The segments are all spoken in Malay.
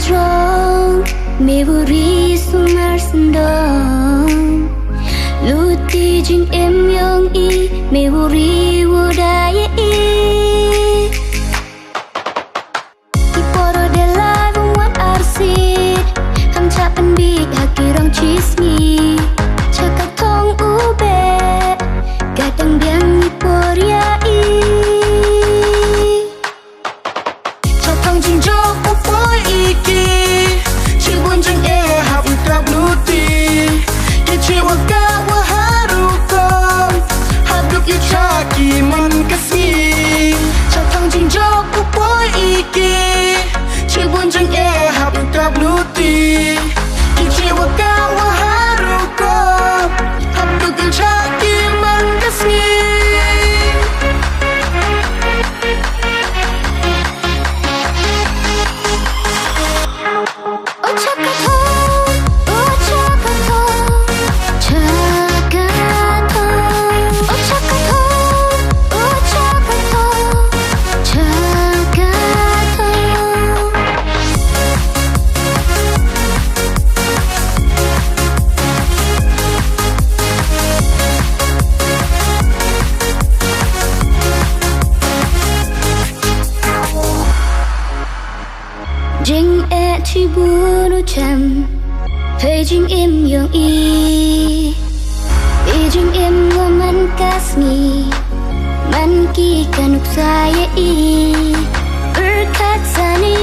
drunk, Mewuri sumar sendong Luti jing em yong i, Mewuri wudaya i Iporo de live wan arsit Ham chapan big hakirang chismi Cakap tong ube Gadang biang iporia i Cakang jing jok upoi iki Cibun jing hap utap luti Kici waka waharukom Haduk yu caki man kasih Cakang jing jok upoi iki Cibun jing hap utap luti Kici waka waharukom Haduk yu caki man kasih Jing chibunu cham Hey jing im yong i jing im man kasmi Man ki kanuk saya i Berkat sani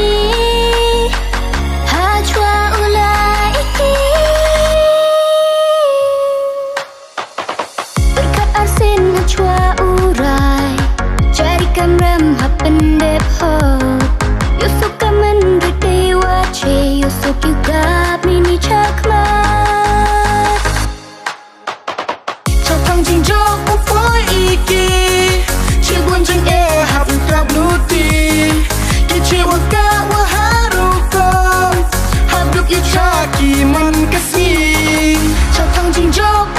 Hajwa ulai i Berkat arsin hajwa urai Jadikan rem hapendep ho Yusuk kaman berdewa ce Yusuk juga mini cakmat Cakang jing jok upoi iki Cibun jing hap utap luti Kici waka waharukom Haduk yu caki man kasih Cakang jing jok